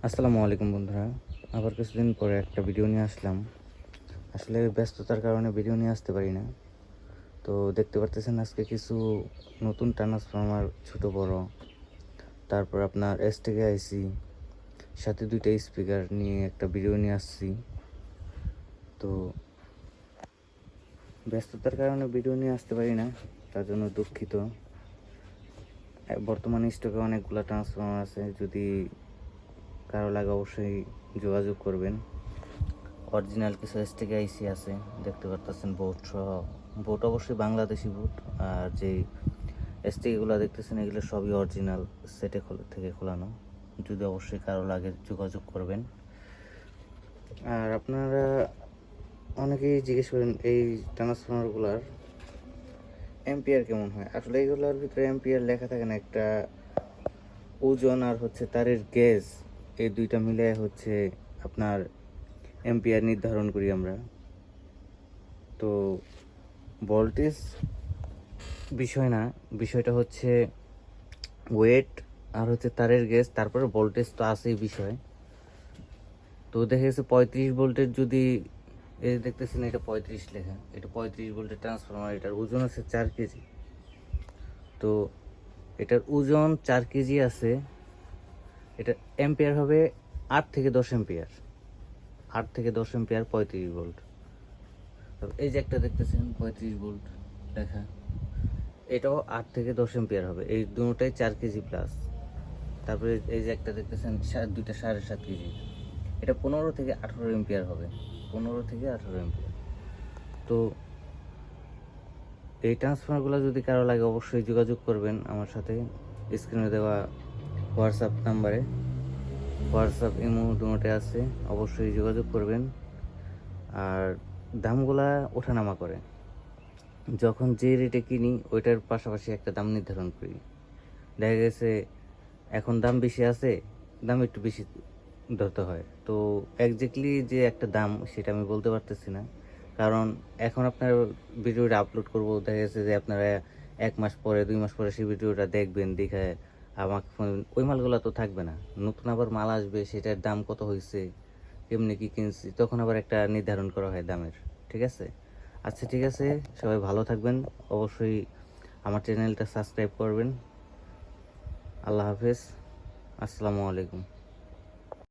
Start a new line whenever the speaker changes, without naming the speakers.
আসসালামু আলাইকুম বন্ধুরা, আবার কিছুদিন পরে একটা ভিডিও নিয়ে আসলাম। আসলে ব্যস্ততার কারণে ভিডিও নিয়ে আসতে পারি না। তো দেখতে পারতেছেন আজকে কিছু নতুন ট্রান্সফরমার, ছোট বড়, তারপর আপনার এস থেকে আইসি, সাথে দুইটা স্পিকার নিয়ে একটা ভিডিও নিয়ে আসছি। তো ব্যস্ততার কারণে ভিডিও নিয়ে আসতে পারি না, তার জন্য দুঃখিত। বর্তমানে স্টকে অনেকগুলো ট্রান্সফরমার আছে, যদি কারো লাগে অবশ্যই যোগাযোগ করবেন। অরিজিনাল কিছু এস থেকে আইসি আছে, দেখতে পারতেছেন বোট সহ। বোট অবশ্যই বাংলাদেশি বোট, আর যেই এস টিগুলো দেখতেছেন এগুলো সবই অরিজিনাল সেটে থেকে খোলানো। যদি অবশ্যই কারো লাগে যোগাযোগ করবেন। আর আপনারা অনেকেই জিজ্ঞেস করেন এই ট্রান্সফরমারগুলোর এম্পিয়ার কেমন হয়। আসলে এইগুলোর ভিতরে এম্পিয়ার লেখা থাকে না, একটা ওজন আর হচ্ছে তারের গেজ, এই দুইটা মিলে হচ্ছে আপনার এম্পিয়ার নির্ধারণ করি আমরা। তো ভোল্টেজ বিষয় না, বিষয়টা হচ্ছে ওয়েট আর হচ্ছে তারের গেজ, তারপরে ভোল্টেজ তো আছেই বিষয়। তো দেখা গেছে 35 ভোল্টের, যদি এই দেখতেছেন এটা 35 লেখা, এটা 35 ভোল্টের ট্রান্সফরমার, এটার ওজন আছে 4 কেজি। তো এটার ওজন 4 কেজি আছে, এটা এম্পিয়ার হবে 8 থেকে 10 এম্পিয়ার। 8 থেকে 10 এম্পিয়ার 35 ভোল্ট। তারপর এই যে একটা দেখতেছেন 35 ভোল্ট লেখা, এটাও 8 থেকে 10 এম্পিয়ার হবে। এই দুটোটাই 4 কেজি প্লাস। তারপরে এই যে একটা দেখতেছেন দুইটা 7.5 কেজি, এটা 15 থেকে 18 এম্পিয়ার হবে। 15 থেকে 18 এম্পিয়ার। তো এই ট্রান্সফরমারগুলো যদি কারো লাগে অবশ্যই যোগাযোগ করবেন আমার সাথে। স্ক্রিনে দেওয়া হোয়াটসঅ্যাপ নাম্বারে, হোয়াটসঅ্যাপ ইমো দুটোতে আছে, অবশ্যই যোগাযোগ করবেন। আর দামগুলা ওঠানামা করে, যখন যে রেটে কিনি ওইটার পাশাপাশি একটা দাম নির্ধারণ করি। দেখা গেছে এখন দাম বেশি আছে, দাম একটু বেশি ধরতে হয়। তো একজ্যাক্টলি যে একটা দাম সেটা আমি বলতে পারতেছি না, কারণ এখন আপনার ভিডিওটা আপলোড করব, দেখা গেছে যে আপনারা 1 মাস পরে 2 মাস পরে সেই ভিডিওটা দেখবেন, দেখে আমাকে ফোন, ওই মালগুলো তো থাকবে না। নতুন আবার মাল আসবে, সেটার দাম কত হয়েছে, কেমনি কি কিনছি, তখন আবার একটা নির্ধারণ করা হয় দামের। ঠিক আছে? আচ্ছা, ঠিক আছে, সবাই ভালো থাকবেন। অবশ্যই আমার চ্যানেলটা সাবস্ক্রাইব করবেন। আল্লাহ হাফেজ, আসসালামু আলাইকুম।